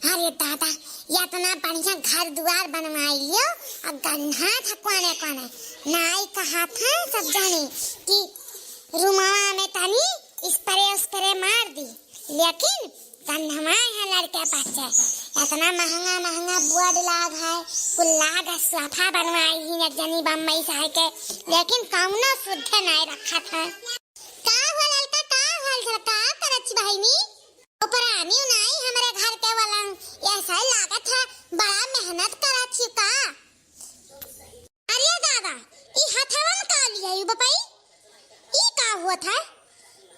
अरे दादा या तो ना बढ़िया घर द्वार बनवाई लियो। अब गन्हा था कोने कोने नाई कहा था सब जाने कि रुमावा में तनी इस परे मार दी, लेकिन गन्हवा है लड़के बच्चे इतना महंगा महंगा बोर्ड लाग है कुल लाग सोफा बनवाई ही एक जनी बम्बई से के, लेकिन कौनो शुद्ध नहीं रखा था। का हो लड़का का हाल का करछ बहिनी ऊपर आनी नहीं हमारे घर के वाला ऐसा लागत है बड़ा मेहनत करछ का। अरे दादा ई हथवन का लिया यू बपाई ई का हुआ था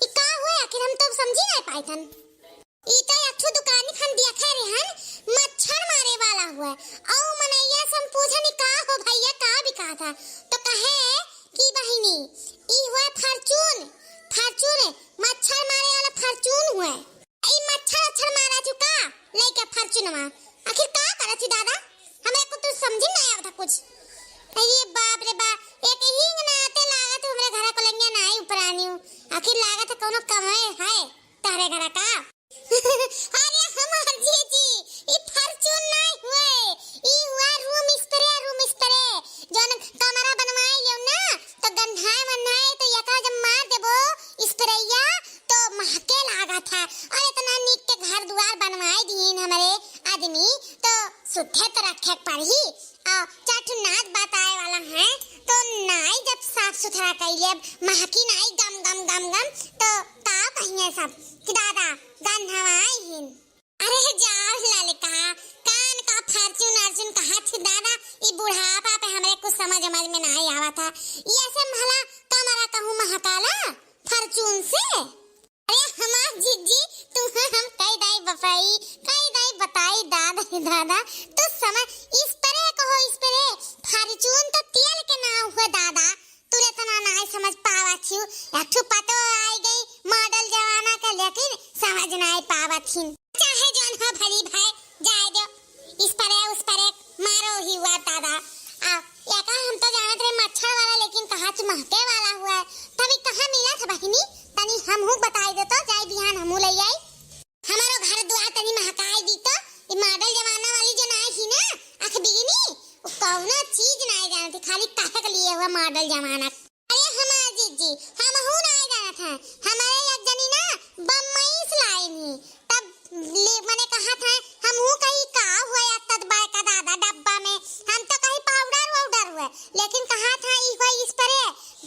ई का हुआ आखिर हम तो समझी नहीं पाई थन। ई तो अच्छो दुकान खन दिया खा रे हन मच्छर मारे वाला हुआ औ मनैया सम पूछनी का हो भैया का बिका था तो कहे कि बहिनी ई हुआ फॉर्चून मच्छर मारे वाला फॉर्चून हुआ ई मच्छर मारा छु का लेके फॉर्चून में आखिर का करत छी दादा हमें को तो समझ नहीं आवता कुछ। ये बाप रे बाप एक ही ना आते लागत हमरे घर को लंगिया नहीं ऊपर आनी आखिर लागत कोनो कमाए है तारे घर का। अरे हमार जीजी ई फॉर्चून नहीं हुए ई हुआ रूम स्प्रे जोन कमरा बनवाई लियो ना तो गंधाए मनाए तो यका जब मार देबो स्प्रेया तो महके लागा था और इतना नीक के घर द्वार बनवाई दीन हमारे आदमी तो सुथे तो रखे पड़ी आ चाट नाच बताए वाला है तो नाई जब साफ सुथरा कइले महकी नाई गम गम गम गम तो का कहिए सब कि दादा गंधवाई हिन। अरे जाओ ललका कान का फॉर्चून अर्जुन कहा थी दादा ई बुढ़ापा पे हमरे कुछ समझ में नहीं आवा था ये से भला कमरा कहूं महकाला फॉर्चून से। अरे हमार जीजी तू हम कई दाई बताई दादा तो समझ इस तरह कहो इस तरह फॉर्चून तो तेल के नाम हुआ दादा तूने तना नहीं समझ पावा छी एकठो पतो आई गई मॉडल जमाना का लेकिन समझ नहीं पावा थी चाहे जोन हो भली भाई जाए दो इस पर मारो ही हुआ दादा या का हम तो जानत रहे मच्छर वाला लेकिन कहा च महके वाला हुआ तभी कहां मिला था बहिनी तनी हमहू बताई दे तो जाई बिहान हमहू ले आई हमारो घर द्वार तनी महकाई दी तो ई मॉडल जमाना वाली जो नाई थी ना आंख बिगनी कौनो चीज नहीं जानती खाली काहे लिए हुआ मॉडल जमाना। अरे हमार जीजी हमहू नहीं जानत है हमारे एक जनी ना बम्बई से लाई नी तब मैंने कहा था हमहू कहीं का हुआ या तदबा का दादा डब्बा में हम तो कहीं पाउडर हुआ लेकिन कहा था ई हुआ इस पर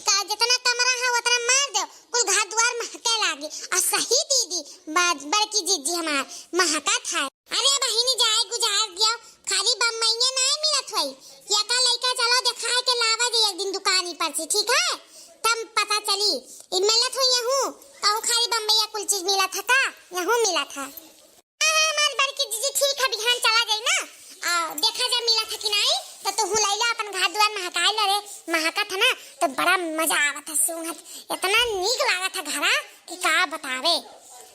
का जितना कमरा है उतना मार दो कुल घर द्वार महके लागी और सही दीदी बड़की जीजी हमार महका था। अरे बहिनी जाए गुजार दियो खाली बम्बई में नहीं मिलत होई या का लइका चलो दिखाए के लावा दे एक दिन दुकानी पर से ठीक है तब पता चली ई मिलत हो यहूं कहूं खाली बम्बई कुल चीज मिला था का यहूं मिला था। हमार बड़की जीजी ठीक है बिहान चला जाई ना आ देखा जा मिला था कि नहीं तो तू हुलैला अपन घर द्वार महकाई ले रे महका था ना तो बड़ा मजा आवत था सुंघत इतना नीक लागत था घरा कि का बतावे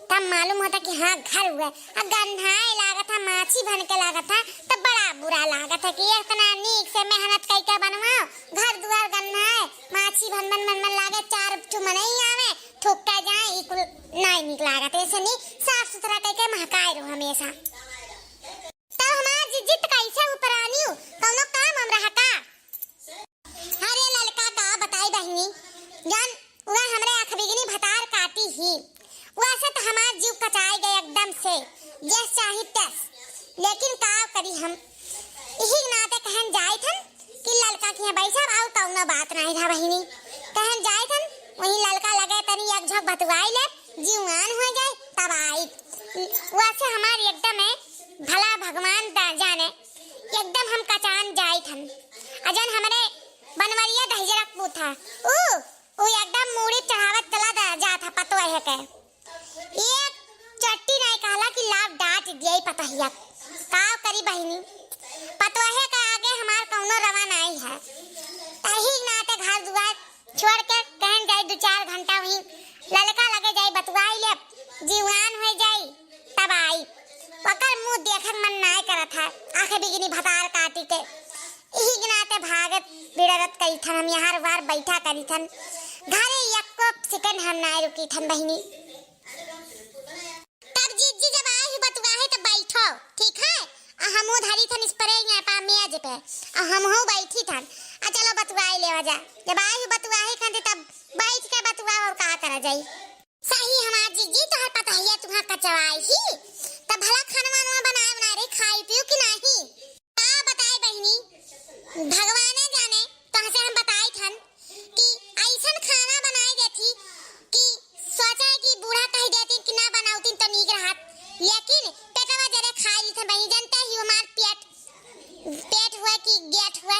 तब मालूम होता कि हाँ घर हुआ अब गंधाए लागत था माछी बन के लागत था तो बड़ा बुरा लागत है कि इतना नीक से मेहनत करके बनवाओ घर द्वार गंधाए माछी बन लागे चार ठो मनई आवे ठोका जाए इकुल नहीं नीक लागत ऐसे नहीं साफ सुथरा करके महकाए रहो हमेशा। तो हमार जिज्जत कैसे ऊपर आनी कोनो काम हम रहा का। अरे ललका का बताई बहिनी जान वह हमरे आंख बिगनी भतार काटी ही वैसे तो हमार जीव कचाई गए एकदम से जैस चाहे तैस लेकिन का करी हम यही नाते कहन जाए थन कि ललका के बैठा आउ कौनो बात नहीं था बहिनी कहन जाए थन वही ललका लगे तनी एक झक बतवाई ले जीवान हो जाए तब आई वैसे हमार एकदम है भला भगवान जाने एकदम हम कचान जाए थन अजन हमरे बनवरिया दहजरा पूथा ओ एकदम मूड़ी चढ़ावत चला जा था पतो है के एक चट्टी नहीं कहला कि लाभ डांट दिए पता हिया का करी बहिनी पतो है का आगे हमार कौनो रवा नहीं है तही नाते घर दुआर छोड़ के कहन जाए 2-4 घंटा वही ललका लगे जाए बतवाई ले जीवान हो जाए तब आई ओकर मुंह देखन मन नहीं करत है आंखें बिगनी भतार काटी के यही गिनाते भागत बिड़रत कई थन हम यहाँ बार बैठा करी थन घरे एको सेकंड हम नहीं रुकी थन बहिनी तब जीजी जब आई बतवा है तो बैठो ठीक है। हमहू धरी थन स्प्रे यहाँ पा मेज पे हमहू बैठी थन चलो बतुआई लेवा जा। जब आई बतुआई खाते तब बैठ के बतुआ और का करा जाई। सही हमार जीजी तोहर पता है तुम्हार कचवाई ही तब भला खाना वाना बना रे खाई पियो कि नहीं का बताए बहनी। भगवान जाने कहां से हम बताई थन कि ऐसन खाना बनाई देती कि सोचा है कि बूढ़ा कह देती कि ना बनाऊती तो नीक रहत लेकिन पेटवा जरे खाई ली थन बहनी। जानते ही हमार पेट हुआ कि गेट हुआ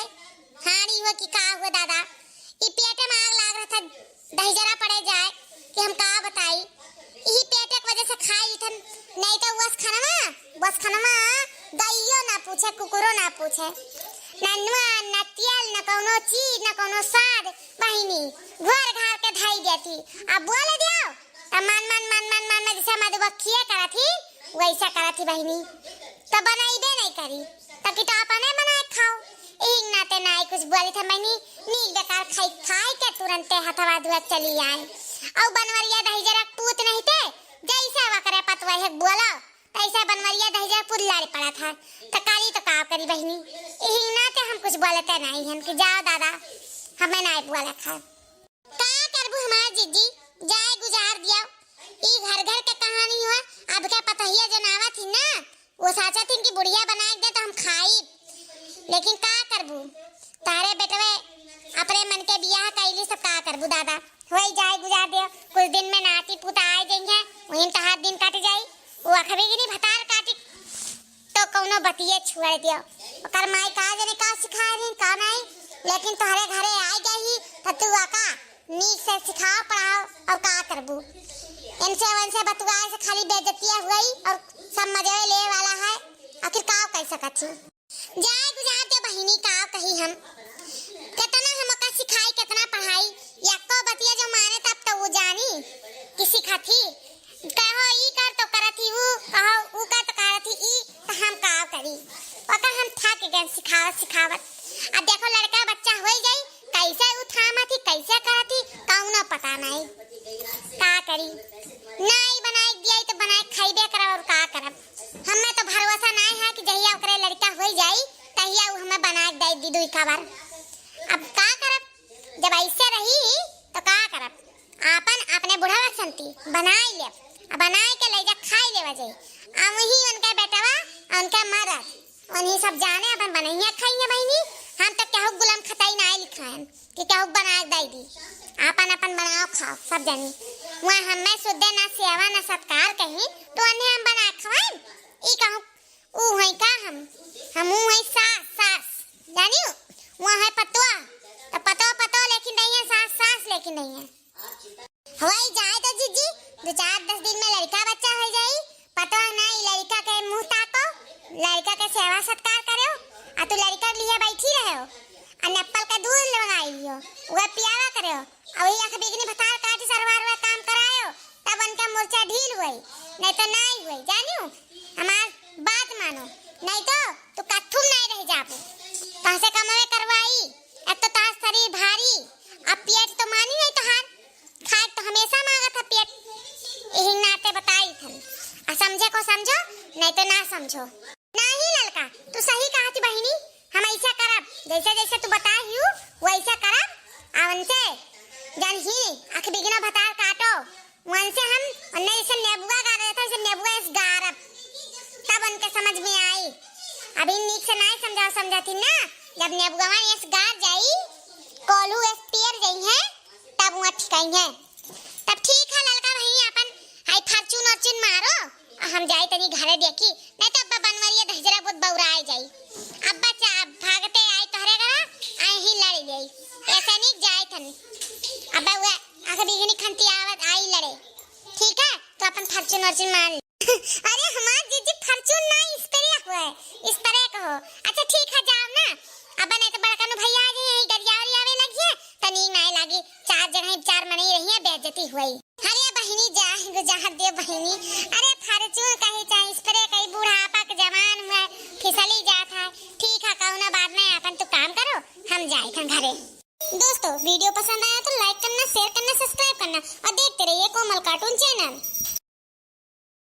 हानि हुआ कि का हुआ दादा ई पेट में आग लाग रहा था दही जरा पड़े जाए कि हम का बताई। यही पेट की वजह से खाई थन नहीं तो बस खाना गइयो ना पूछे कुकुरो ना पूछे नन्नुआ न तेल न कोनो चीज न कोनो स्वाद बहिनी घर घर के धाई देती। अब बोले दियो त मन जैसे मधुबखिया करा थी वैसा करा थी बहिनी तो बनाइबे नहीं करी ताकि तो अपने बनाए खाओ। एक नाते ना कुछ बोली था बहिनी नीक बेकार खाई के तुरंत हथवा धुआ चली आए और बनवरिया दही जरा पूत नहीं थे जैसे वकरे पतवा है बोला ऐसा बनवरिया दही जरा पूत लाड़ पड़ा था तो काली तो का करी बहिनी। यही नाते हम कुछ बोलते नहीं हम कि जाओ दादा हमें नहीं बोला खा का करबू हमार जीजी जाए गुजार दिया। ई घर घर के कहानी हुआ अब क्या पता ही जनावा थी ना वो साचा थी कि बुढ़िया बना दे तो हम खाई लेकिन का करबू तारे बेटवे अपने मन के बियाह कैली सब का करबू दादा होई जाए गुजार दियो। कुछ दिन में नाती पुता आ जाएंगे वहीं तो हाथ दिन कट जाई वो अखबे की नहीं भतार काटी तो कौनो बतिये छुड़ दियो ओकर माई का जने का सिखा रही का नहीं लेकिन तोहरे घरे आ गई तो तू आका नीक से सिखाओ पढ़ाओ और का करबू। इनसे वनसे बतुआ से खाली बेइज्जतियां हुई और सब मजे ले वाला है आखिर का कह सकत छी। जाए गुजार दे बहिनी का कही हम कितना हमका सिखाई कितना पढ़ाई यक्को बतिया जो माने तब तो वो जानी कि सिखाती कहो ई कर तो करती वो कहो ऊ कर तो करती ई तो हम का करी ओका हम थक गए सिखावत। अब देखो लड़का बच्चा होई गई कैसे उठामा थी कैसे करती कौनो पता नहीं का करी नहीं बनाई दिया तो बनाए खाइबे करब और का करब। हमें तो भरोसा नहीं है कि जहिया ओकरे लड़का होई जाई तहिया ऊ हमें बना दे दी दुई खबर। अब का करब जब ऐसे रही तो का करब अपने बुढ़ावा संती बनाई ले बनाए के ले जा खाई ले वजे आ वही उनका बेटवा उनका मरद उन्हीं सब जाने अपन बनैया खाइए बहिनी। हम तो कहू गुलाम खताई नहीं लिखा है कि कहू बना दे दी अपन बनाओ खाओ सब जानी वहाँ हमें शुद्ध ना सेवा ना सत्कार कहीं तो अन्य हम बना खवाएं ई कहू ऊ है का हम है सास जानियो वहाँ है पतवा तो पतो लेकिन नहीं है सास लेकिन नहीं है हवाई जाए तो जीजी 2-4-10 दिन में लड़का बच्चा हो जाई पतो नहीं लड़का के मुंह ताको लड़का के सेवा सत्कार करो आ तू लड़का लिए बैठी रहो आ नप्पल का दूध लगाई लियो वो पियावा करो और वही आंख बिगनी भतार काटी सरवार वा काम करायो तब उनका मूर्छा ढील हुई नहीं तो नहीं हुई जानियो हमार बात मानो नहीं तो तू कथुम नहीं रह जाबू कहां से कमावे करवाई एक तो तार शरीर भारी अब पेट तो मानी नहीं तो हार खाए तो हमेशा मांगा था पेट यही नाते बताई थन आ समझे को समझो नहीं तो ना समझो नहीं ललका तू सही कहा थी बहिनी हम ऐसा करब जैसे जैसे तू बताई हूं वैसा करब आ उनसे जान ही आंख बिगना भतार काटो वनसे हम अन्ने जैसे नेबुआ गा रहे थे जैसे नेबुआ इस गारब तब उनके समझ में आई। अभी नीक से नहीं समझाती ना जब नेबुआ इस गार जाई कोलू इस पेर गई है तब वो ठिकाई है तब ठीक है लड़का भाई अपन हाई फॉर्च्यून मारो हम जाए तनी घरे देखी नहीं तो अब्बा बनवरिया दहजरा बहुत बौराए जाई अब्बा चा भागते आई तोहरे घर आई ही लड़ गई ऐसा नहीं जाए थन अब्बा वो आगे बिगनी खंती आवत आई लड़े ठीक है तो अपन फॉर्च्यून मार अरे हमार जीजी फॉर्च्यून नहीं इस तरह हुआ है इस तरह कहो अच्छा ठीक है जाओ ना अब्बा नहीं तो बड़का नु भैया आ गए यही गरियावरी आवे लगी है तनी नहीं लागी 4 मनी रही है बेइज्जती हुई। अरे बहिनी जहाँ दे बहिनी अरे फॉर्च्यून कहीं चाहे इस तरह कहीं बूढ़ापा के जवान हुआ फिसली जाता है ठीक है कहो ना बाद में अपन तो काम करो हम जाए थे घरे। दोस्तों वीडियो पसंद आया तो लाइक करना शेयर करना सब्सक्राइब करना और देखते रहिए कोमल कार्टून चैनल।